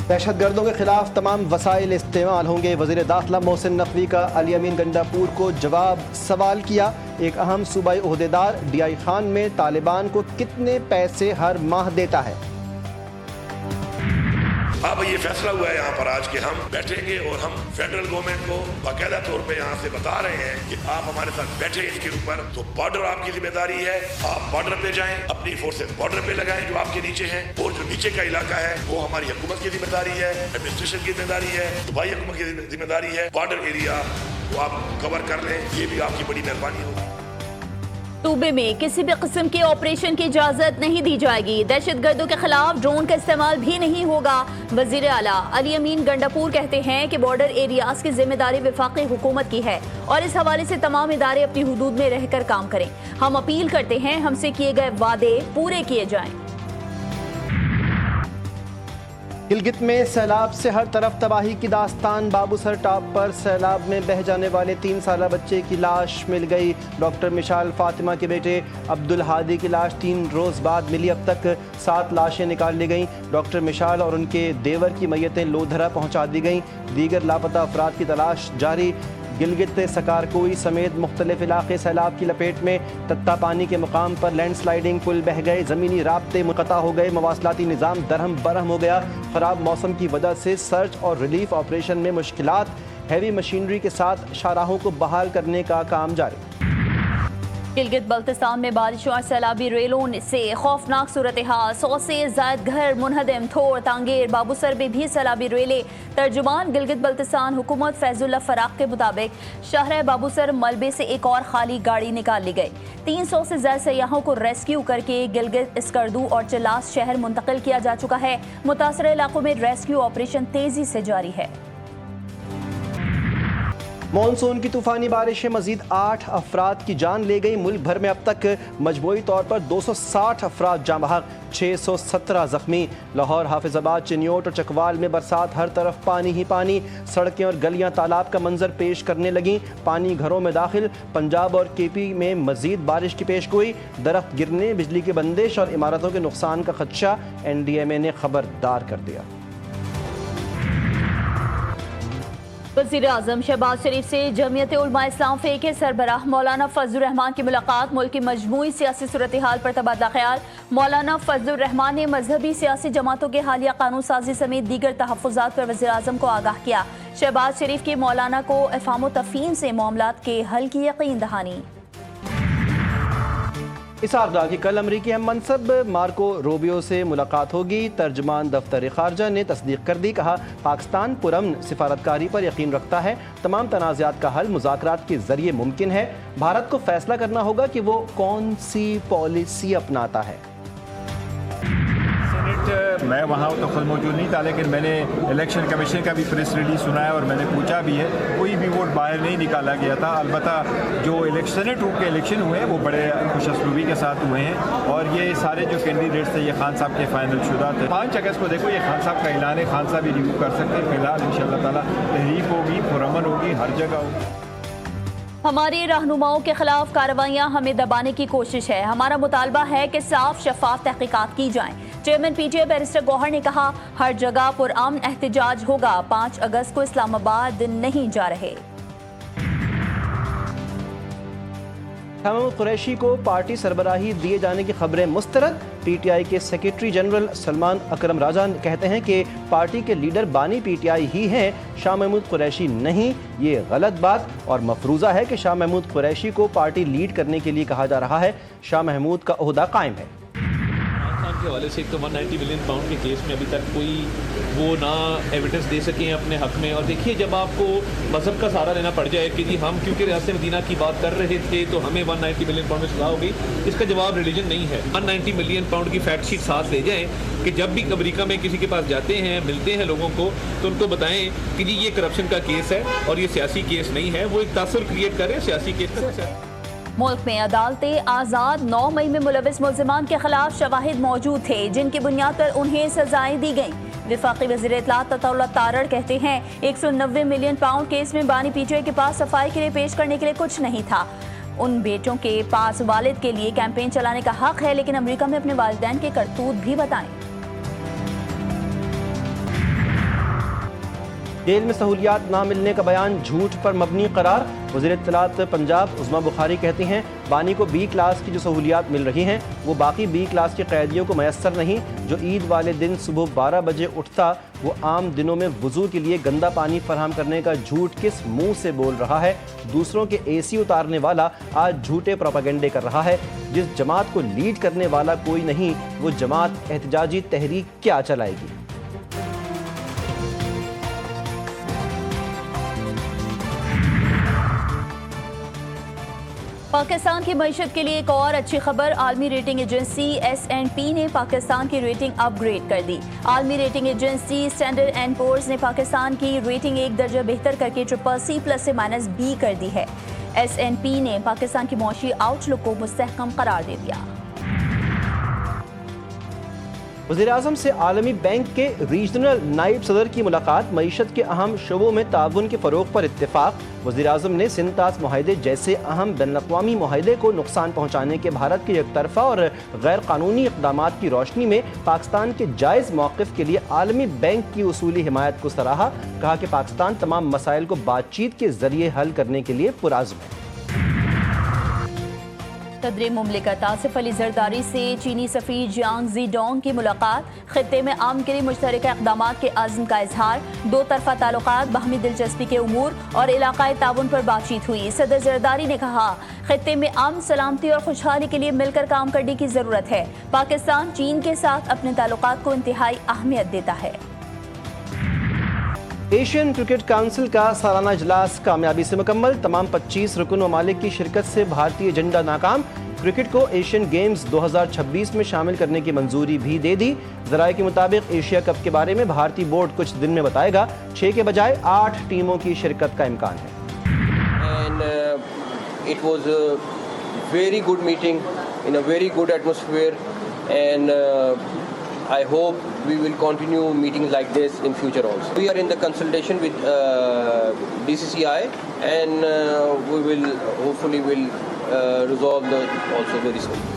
دہشت گردوں کے خلاف تمام وسائل استعمال ہوں گے، وزیر داخلہ محسن نقوی کا علی امین گنڈاپور کو جواب سوال کیا۔ ایک اہم صوبائی عہدیدار ڈی آئی خان میں طالبان کو کتنے پیسے ہر ماہ دیتا ہے؟ اب یہ فیصلہ ہوا ہے یہاں پر آج کہ ہم بیٹھیں گے اور ہم فیڈرل گورنمنٹ کو باقاعدہ طور پہ یہاں سے بتا رہے ہیں کہ آپ ہمارے ساتھ بیٹھیں اس کے اوپر، تو بارڈر آپ کی ذمہ داری ہے، آپ بارڈر پہ جائیں، اپنی فورسز بارڈر پہ لگائیں جو آپ کے نیچے ہیں، اور جو نیچے کا علاقہ ہے وہ ہماری حکومت کی ذمہ داری ہے، ایڈمنسٹریشن کی ذمہ داری ہے، صوبائی حکومت کی ذمہ داری ہے، بارڈر ایریا وہ آپ کور کر لیں، یہ بھی آپ کی بڑی مہربانی ہوگی۔ صوبے میں کسی بھی قسم کے آپریشن کی اجازت نہیں دی جائے گی، دہشت گردوں کے خلاف ڈرون کا استعمال بھی نہیں ہوگا۔ وزیر اعلیٰ علی امین گنڈاپور کہتے ہیں کہ بارڈر ایریاز کی ذمہ داری وفاقی حکومت کی ہے اور اس حوالے سے تمام ادارے اپنی حدود میں رہ کر کام کریں۔ ہم اپیل کرتے ہیں ہم سے کیے گئے وعدے پورے کیے جائیں۔ گلگت میں سیلاب سے ہر طرف تباہی کی داستان، بابو سر ٹاپ پر سیلاب میں بہہ جانے والے 3 سالہ بچے کی لاش مل گئی۔ ڈاکٹر مشال فاطمہ کے بیٹے عبدالہادی کی لاش 3 روز بعد ملی، اب تک 7 لاشیں نکال لی گئیں۔ ڈاکٹر مشال اور ان کے دیور کی میتیں لودھرا پہنچا دی گئیں، دیگر لاپتہ افراد کی تلاش جاری۔ گلگت سکارکوئی سمیت مختلف علاقے سیلاب کی لپیٹ میں، تتا پانی کے مقام پر لینڈ سلائیڈنگ، پل بہہ گئے، زمینی رابطے منقطع ہو گئے، مواصلاتی نظام درہم برہم ہو گیا۔ خراب موسم کی وجہ سے سرچ اور ریلیف آپریشن میں مشکلات، ہیوی مشینری کے ساتھ شاہراہوں کو بحال کرنے کا کام جاری۔ گلگت بلتستان میں بارشوں اور سیلابی ریلوں سے خوفناک صورتحال، 100 سے زائد گھر منہدم، تھوڑ تانگیر، بابو سر میں بھی سیلابی ریلیں۔ ترجمان گلگت بلتستان حکومت فیض اللہ فراق کے مطابق شہر بابو سر ملبے سے ایک اور خالی گاڑی نکال لی گئی۔ 300 سے زائد سیاحوں کو ریسکیو کر کے گلگت، اسکردو اور چلاس شہر منتقل کیا جا چکا ہے۔ متاثرہ علاقوں میں ریسکیو آپریشن تیزی سے جاری ہے۔ مانسون کی طوفانی بارشیں مزید 8 افراد کی جان لے گئی، ملک بھر میں اب تک مجموعی طور پر 260 افراد جاں بحق، 617 زخمی۔ لاہور، حافظ آباد، چنیوٹ اور چکوال میں برسات، ہر طرف پانی ہی پانی، سڑکیں اور گلیاں تالاب کا منظر پیش کرنے لگیں، پانی گھروں میں داخل۔ پنجاب اور کے پی میں مزید بارش کی پیش گوئی، درخت گرنے، بجلی کی بندش اور عمارتوں کے نقصان کا خدشہ، این ڈی ایم اے نے خبردار کر دیا۔ وزیر اعظم شہباز شریف سے جمعیت علماء اسلام فے کے سربراہ مولانا فضل الرحمان کی ملاقات، ملک کی مجموعی سیاسی صورتحال پر تبادلہ خیال۔ مولانا فضل الرحمان نے مذہبی سیاسی جماعتوں کے حالیہ قانون سازی سمیت دیگر تحفظات پر وزیر اعظم کو آگاہ کیا۔ شہباز شریف کی مولانا کو افہام و تفہیم سے معاملات کے حل کی یقین دہانی۔ اسحاق ڈار کی کل امریکی ہم منصب مارکو روبیو سے ملاقات ہوگی، ترجمان دفتر خارجہ نے تصدیق کر دی، کہا پاکستان پرامن سفارتکاری پر یقین رکھتا ہے، تمام تنازعات کا حل مذاکرات کے ذریعے ممکن ہے، بھارت کو فیصلہ کرنا ہوگا کہ وہ کون سی پالیسی اپناتا ہے۔ میں وہاں تو خود موجود نہیں تھا، لیکن میں نے الیکشن کمیشن کا بھی پریس ریلیز سنا ہے اور میں نے پوچھا بھی ہے، کوئی بھی ووٹ باہر نہیں نکالا گیا تھا۔ البتہ جو سینٹ روم کے الیکشن ہوئے ہیں وہ بڑے خوش اسلوبی کے ساتھ ہوئے ہیں، اور یہ سارے جو کینڈیڈیٹس تھے یہ خان صاحب کے فائنل شدہ تھے۔ 5 اگست کو دیکھو یہ خان صاحب کا اعلان ہے، خان صاحب ہی ریویو کر سکتے ہیں۔ فی الحال ان شاء اللہ تعالیٰ تحریک ہوگی، پرامن ہوگی، ہر جگہ ہوگی۔ ہمارے رہنماؤں کے خلاف کارروائیاں ہمیں دبانے کی کوشش ہے، ہمارا مطالبہ ہے کہ صاف شفاف تحقیقات کی جائیں۔ Chairman P T I barrister Gohar نے کہا ہر جگہ پرامن احتجاج ہوگا، 5 اگست کو اسلام آباد نہیں جا رہے۔ شاہ محمود قریشی کو پارٹی سربراہی دیے جانے کی خبریں مسترد، پی ٹی آئی کے سیکریٹری جنرل سلمان اکرم راجہ کہتے ہیں کہ پارٹی کے لیڈر بانی پی ٹی آئی ہی ہیں، شاہ محمود قریشی نہیں، یہ غلط بات اور مفروضہ ہے کہ شاہ محمود قریشی کو پارٹی لیڈ کرنے کے لیے کہا جا رہا ہے، شاہ محمود کا عہدہ قائم ہے۔ کے حوالے سے ایک تو 190 ملین پاؤنڈ کے کیس میں ابھی تک کوئی وہ نہ ایویڈنس دے سکے ہیں اپنے حق میں، اور دیکھیے جب آپ کو مذہب کا سہارا لینا پڑ جائے کہ جی ہم کیونکہ ریاست مدینہ کی بات کر رہے تھے تو ہمیں 190 ملین پاؤنڈ میں سزا ہوگی، اس کا جواب ریلیجن نہیں ہے۔ 190 ملین پاؤنڈ کی فیکٹ شیٹ ساتھ لے جائیں کہ جب بھی امریکہ میں کسی کے پاس جاتے ہیں، ملتے ہیں لوگوں کو، تو ان کو بتائیں کہ جی یہ کرپشن کا کیس ہے اور یہ سیاسی کیس نہیں ہے، وہ ایک تاثر کریٹ کر رہے ہیں سیاسی کیس کا۔ ملک میں عدالتیں آزاد، 9 مئی میں ملوث ملزمان کے خلاف شواہد موجود تھے جن کی بنیاد پر انہیں سزائیں دی گئیں۔ وفاقی وزیر اطلاعات عطا اللہ تارڑ کہتے ہیں 190 ملین پاؤنڈ کیس میں بانی پی ٹی آئی کے پاس صفائی کے لیے پیش کرنے کے لیے کچھ نہیں تھا۔ ان بیٹوں کے پاس والد کے لیے کیمپین چلانے کا حق ہے، لیکن امریکہ میں اپنے والدین کے کرتوت بھی بتائیں۔ जेल में सहूलियात ना मिलने का बयान झूठ पर मबनी करार। वज़ीर इत्तलात पंजाब उज़मा बुखारी कहती हैं बानी को बी क्लास की जो सहूलियात मिल रही हैं वो बाकी बी क्लास के कैदियों को मैसर नहीं। जो ईद वाले दिन सुबह 12 बजे उठता वो आम दिनों में वज़ू के लिए गंदा पानी फराहम करने का झूठ किस मुंह से बोल रहा है। दूसरों के एसी उतारने वाला आज झूठे प्रोपेगेंडे कर रहा है। जिस जमात को लीड करने वाला कोई नहीं वो जमात एहतजाजी तहरीक क्या चलाएगी। पाकिस्तान की मईशत के लिए एक और अच्छी खबर। आलमी रेटिंग एजेंसी S&P ने पाकिस्तान की रेटिंग अपग्रेड कर दी। आलमी rating agency Standard and Poor's ने पाकिस्तान की रेटिंग एक दर्जा बेहतर करके CCC+ से -B कर दी है। S&P ने पाकिस्तान की मौशी आउटलुक को मुस्तहकम करार दे दिया। वज़ीर-ए-आज़म से आलमी बैंक के रीजनल नायब सदर की मुलाकात। मईशत के अहम शोबों में ताउन के फ़रोग़ पर इत्तेफाक। वज़ीर-ए-आज़म ने सिंध-तास मुआहदे जैसे अहम बैनुल-अक़वामी मुआहदे को नुकसान पहुँचाने के भारत के एकतरफ़ा और गैर कानूनी इक़दामात की रोशनी में पाकिस्तान के जायज़ मौक़िफ़ के लिए आलमी बैंक की उसूली हिमायत को सराहा। कहा कि पाकिस्तान तमाम मसाइल को बातचीत के ज़रिए हल करने के लिए पुरअज़्म है। सदर मुमलिकत आसिफ अली जरदारी से चीनी सफ़ीर जियांग ज़ीडोंग की मुलाकात। खित्ते में अमन के लिए मुश्तरका इक़दामात के आज़म का इजहार। दो तरफ़ा ताल्लुकात, बाहमी दिलचस्पी के उमूर और इलाक़ाई ताउन पर बातचीत हुई। सदर जरदारी ने कहा खित्ते में अमन, सलामती और खुशहाली के लिए मिलकर काम करने की ज़रूरत है। पाकिस्तान चीन के साथ अपने ताल्लुकात को इंतहाई अहमियत देता है। एशियन क्रिकेट काउंसिल का सालाना इजलास कामयाबी से मुकम्मल। तमाम 25 रुकन ममालिक की शिरकत से भारतीय एजेंडा नाकाम। क्रिकेट को एशियन गेम्स 2026 में शामिल करने की मंजूरी भी दे दी। ज़राए के मुताबिक एशिया कप के बारे में भारतीय बोर्ड कुछ दिन में बताएगा। 6 के बजाय 8 टीमों की शिरकत का इम्कान है। It was a very good meeting in a very good atmosphere, and I hope we will continue meetings like this in future also. We are in the consultation with BCCI, and we will hopefully resolve that also very soon.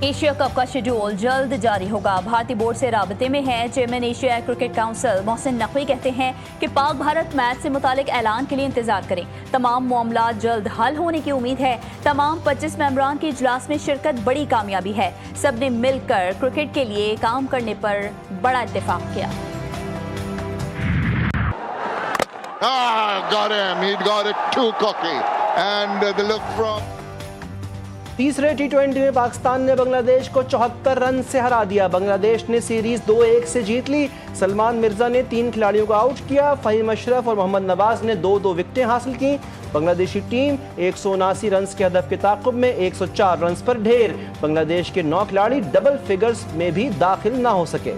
Asia cup का schedule जल्द जारी होगा। भारतीय board से राबते में है। Chairman Asia cricket council Mohsin Naqvi कहते हैं कि पाक भारत मैच से मुतालिक ऐलान के लिए इंतजार करें। तमाम मामला जल्द हल होने की उम्मीद है। तमाम 25 मेंबरान की इजलास में शिरकत बड़ी कामयाबी है। सब ने मिलकर क्रिकेट के लिए काम करने पर बड़ा इत्तेफाक किया। Got him. He got it too cocky, and the look from. तीसरे T20 में पाकिस्तान ने बांग्लादेश को 74 रन से हरा दिया। बांग्लादेश ने सीरीज 2-1 से जीत ली। सलमान मिर्जा ने 3 खिलाड़ियों को आउट किया। फ़हीम अशरफ और मोहम्मद नवाज ने 2-2 विकेटें हासिल की। बांग्लादेशी टीम 179 रन के हदफ के ताक़ुब में 104 रन पर ढेर। बांग्लादेश के 9 खिलाड़ी डबल फिगर्स में भी दाखिल ना हो सके।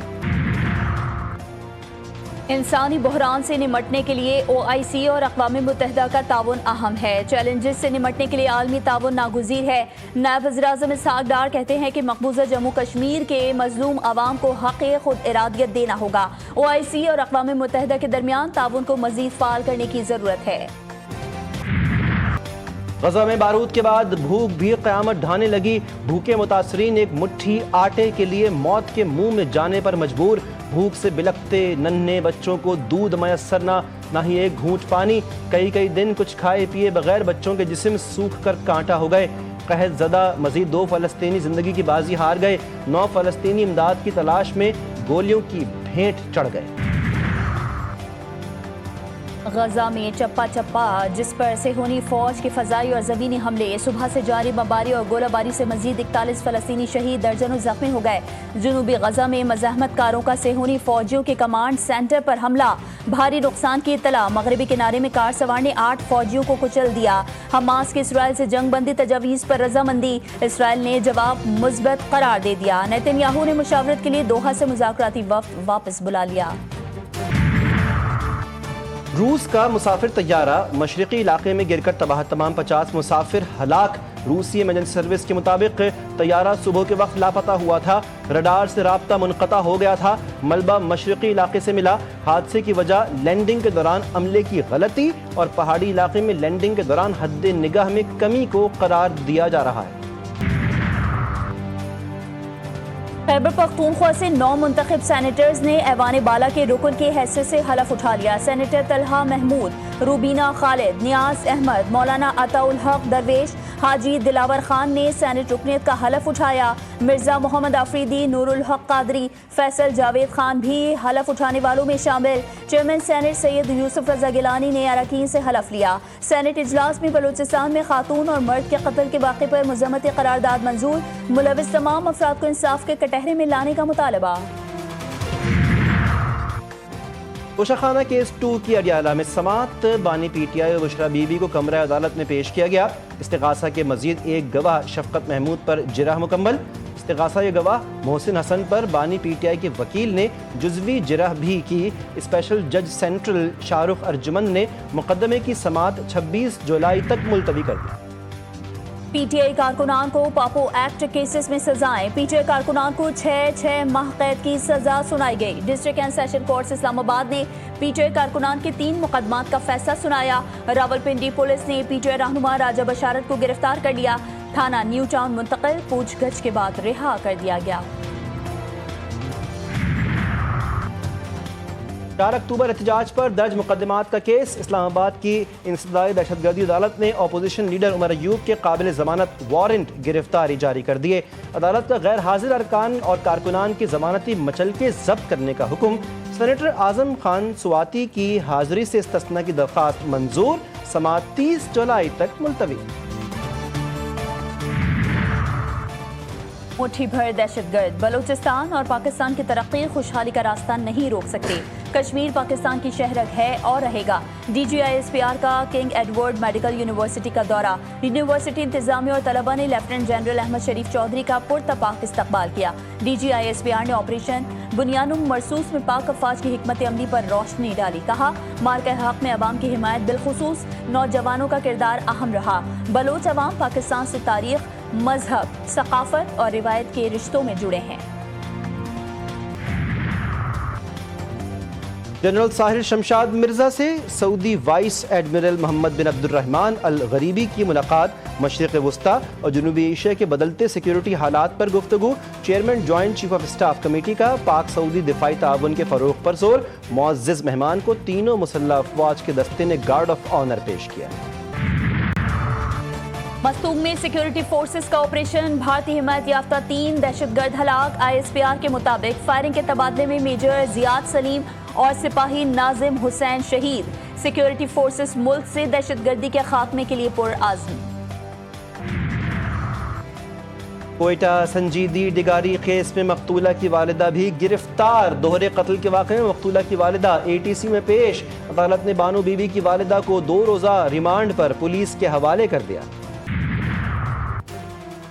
इंसानी बहरान से निमटने के लिए OIC और अक़वाम मुत्तहिदा का ताउन अहम है। चैलेंजेस से निमटने के लिए आलमी ताउन नागुज़ीर है। नायब वज़ीर-ए-आज़म इसहाक़ डार कहते हैं कि मकबूजा जम्मू कश्मीर के मज़लूम अवाम को हक़ खुद इरादियत देना होगा। OIC और अक़वाम मुत्तहिदा के दरमियान ताउन को मज़ीद फ़ाल करने की ज़रूरत है। गजा में बारूद के बाद भूख भी क़यामत ढाने लगी। भूखे मुतासरीन एक मुट्ठी आटे के लिए मौत के मुंह में जाने पर मजबूर। भूख से बिलखते नन्हे बच्चों को दूध मयसर ना ही एक घूंट पानी। कई दिन कुछ खाए पिए बगैर बच्चों के जिस्म सूख कर कांटा हो गए। कहत ज़दा मज़ीद 2 फ़लस्तीनी ज़िंदगी की बाजी हार गए। 9 फ़लस्तीनी इमदाद की तलाश में गोलियों की भेंट चढ़ गए। गजा में चप्पा चप्पा जिस पर सेहूनी फौज के फ़ज़ाई और ज़मीनी हमले। सुबह से जारी बमबारी और गोलाबारी से मज़ीद 41 फ़लस्तीनी शहीद, दर्जनों ज़ख्मी हो गए। जनूबी गजा में मज़ाहमतकारों का सेहूनी फौजियों के कमांड सेंटर पर हमला। भारी नुकसान की इत्तला। मगरबी किनारे में कार सवार ने 8 फौजियों को कुचल दिया। हमास की इसराइल से जंग बंदी तजावीज़ पर रजामंदी। इसराइल ने जवाब मुस्बत करार दे दिया। नेतन्याहू ने मुशावरत के लिए दोहा से मुज़ाकराती वफ़द वापस बुला लिया। रूस का मुसाफिर तैयारा मशरक़ी इलाके में गिरकर तबाह, तमाम 50 मुसाफिर हलाक। रूसी इमरजेंसी सर्विस के मुताबिक तैयारा सुबह के वक्त लापता हुआ था। रडार से राब्ता मुनक़ता हो गया था। मलबा मशरक़ी इलाके से मिला। हादसे की वजह लैंडिंग के दौरान अमले की गलती और पहाड़ी इलाके में लैंडिंग के दौरान हद निगाह में कमी को करार दिया जा रहा है। खैबर पख्तूनख्वा से 9 मुंतखब सैनेटर्स ने ऐवान बाला के रुकन की हैसियत से हलफ उठा लिया। सैनेटर तलहा महमूद, रूबीना खालिद, नियाज अहमद, मौलाना अताउल हक दरवेश, हाजी दिलावर खान ने सैनेट रुकनियत का हलफ उठाया। मिर्जा मोहम्मद आफरीदी, नूरुल हक कादरी, फैसल जावेद खान भी हलफ उठाने वालों में शामिल। चेयरमैन सैनेट सैयद यूसुफ रजा गिलानी ने अरकान से हलफ लिया। सैनेट इजलास में बलूचिस्तान में खातून और मर्द के कत्ल के वाक़े पर मुज़म्मती करारदाद मंजूर। मुलविस तमाम अफराद को इंसाफ के कटहरे में लाने का मुतालबा। कोशाखाना केस 2 की अडियाला में समात बानी PTI और बुशरा बीबी को कमरा अदालत में पेश किया गया। इस्तिगासा के मजीद एक गवाह शफकत महमूद पर जिरह मुकम्मल। इस्तिगासा के गवाह मोहसिन हसन पर बानी PTI के वकील ने जुज़वी जिरह भी की। स्पेशल जज सेंट्रल शाहरुख अर्जुमन ने मुकदमे की समात 26 जुलाई तक मुलतवी कर दी। PTI कारकुनान को पापो एक्ट केसेस में सजाएं। PTI कारकुनान को 6 माह कैद की सजा सुनाई गई। District and session court Islamabad ने PTI कारकुनान के 3 मुकदमात का फैसला सुनाया। रावलपिंडी पुलिस ने PTI रहनुमा राजा बशारत को गिरफ्तार कर लिया। थाना न्यू टाउन मुंतकिल, पूछगछ के बाद रिहा कर दिया गया। 4 अक्टूबर एहतजाज पर दर्ज मुकदमात का केस। इस्लामाबाद की इंसदाई दहशतगर्दी अदालत ने अपोजिशन लीडर उमर अयूब के काबिल जमानत वारंट गिरफ्तारी जारी कर दिए। अदालत का गैर हाजिर अरकान और कारकुनान की जमानती मचलके जब्त करने का हुक्म। सेनेटर आजम खान सुवाती की हाजिरी से इस्तिस्ना की दरख्वास्त मंजूर। समात 30 जुलाई तक मुलतवी। मुट्ठी भर दहशतगर्द बलूचिस्तान और पाकिस्तान की तरक्की खुशहाली का रास्ता नहीं रोक सकते। कश्मीर पाकिस्तान की शहरत है और रहेगा। DGISPR का किंग एडवर्ड मेडिकल यूनिवर्सिटी का दौरा। यूनिवर्सिटी इंतजामिया और तलबा ने लेफ्टिनेंट जनरल अहमद शरीफ चौधरी का पुरतपाक इस्तकबाल किया। DGISPR ने ऑपरेशन बुनियानुम मरसूस में पाक अफवाज की हिकमत अमली पर रोशनी डाली। कहा, मार्के हक में अवाम की हिमायत बिलखुसूस नौजवानों का किरदार अहम रहा। बलोच अवाम पाकिस्तान से तारीख, मजहब, सकाफत और रिवायत के रिश्तों में जुड़े हैं। जनरल साहिर शमशाद मिर्जा से सऊदी वाइस एडमिरल मोहम्मद बिन अब्दुर्रहमान अल गरीबी की मुलाकात। मशरिक़ वस्ता और जनूबी एशिया के बदलते सिक्योरिटी हालात पर गुफ्तगू। Chairman joint chief of staff committee का पाक सऊदी दिफाई ताउन के फ़रोग़ पर जोर। मुअज़्ज़ज़ मेहमान को तीनों मुसल्लह अफ़वाज के दस्ते ने गार्ड ऑफ ऑनर पेश किया। मस्तूम में सिक्योरिटी फोर्सेस का ऑपरेशन। भारतीय हिमायत याफ्ता 3 दहशतगर्द हलाक। ISPR के मुताबिक फायरिंग के तबादले में मेजर जियाद सलीम और सिपाही नाजिम हुसैन शहीद। सिक्योरिटी फोर्सेस मुल्क से दहशतगर्दी के खात्मे के लिए पुरआज़्म। कोयटा संजीदी डिगारी केस में मकतूला की वालिदा भी गिरफ्तार। दोहरे कत्ल के वाक़े में मकतूला की वालिदा ATC में पेश। अदालत ने बानो बीबी की वालिदा को 2 रोज़ा रिमांड पर पुलिस के हवाले कर दिया।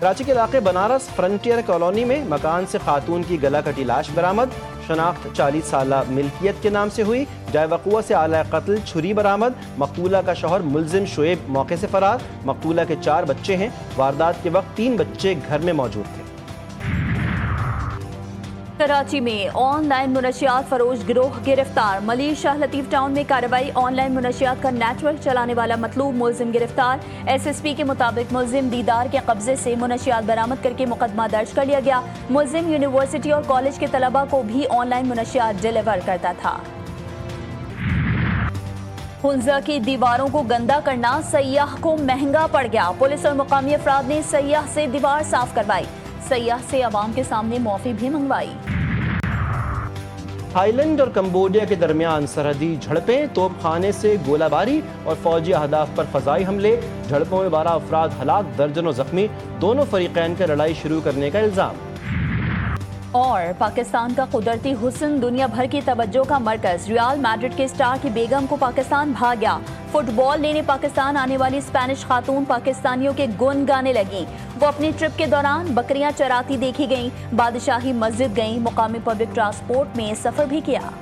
कराची के इलाके बनारस फ्रंटियर कॉलोनी में मकान से खातून की गला कटी लाश बरामद। शनाख्त 40 साला मिल्कियत के नाम से हुई। जाए वक़ुआ से आला कत्ल छुरी बरामद। मकतूला का शौहर मुलजिम शुएब मौके से फरार। मकतूला के 4 बच्चे हैं। वारदात के वक्त 3 बच्चे घर में मौजूद थे। कराची में ऑनलाइन मुनशियात फरोश गिरोह गिरफ्तार। मलिर शाह लतीफ टाउन में कार्रवाई। ऑनलाइन मुनशियात का नेटवर्क चलाने वाला मतलूब मुलजिम गिरफ्तार। SSP के मुताबिक मुलजिम दीदार के कब्जे से मुनशियात बरामद करके मुकदमा दर्ज कर लिया गया। मुलजिम यूनिवर्सिटी और कॉलेज के तलबा को भी ऑनलाइन मुनशियात डिलीवर करता था। हुंजा की दीवारों को गंदा करना सयाह को महंगा पड़ गया। पुलिस और मुकामी अफराद ने सयाह से दीवार साफ करवाई। सयाह से अवाम के सामने मुआफी भी मंगवाई। थाईलैंड और कंबोडिया के दरमियान सरहदी झड़पें। तोपखाने से गोलाबारी और फौजी अहदाफ पर फजाई हमले। झड़पों में 12 अफराद हलाक, दर्जनों जख्मी। दोनों फरीकैन का लड़ाई शुरू करने का इल्जाम। और पाकिस्तान का कुदरती हुस्न दुनिया भर की तवज्जो का मरकज। रियल मैड्रिड के स्टार की बेगम को पाकिस्तान भाग गया। फुटबॉल लेने पाकिस्तान आने वाली स्पेनिश खातून पाकिस्तानियों के गुन गाने लगी। वो अपनी ट्रिप के दौरान बकरियां चराती देखी गईं, बादशाही मस्जिद गईं, मुकामी पब्लिक ट्रांसपोर्ट में सफर भी किया।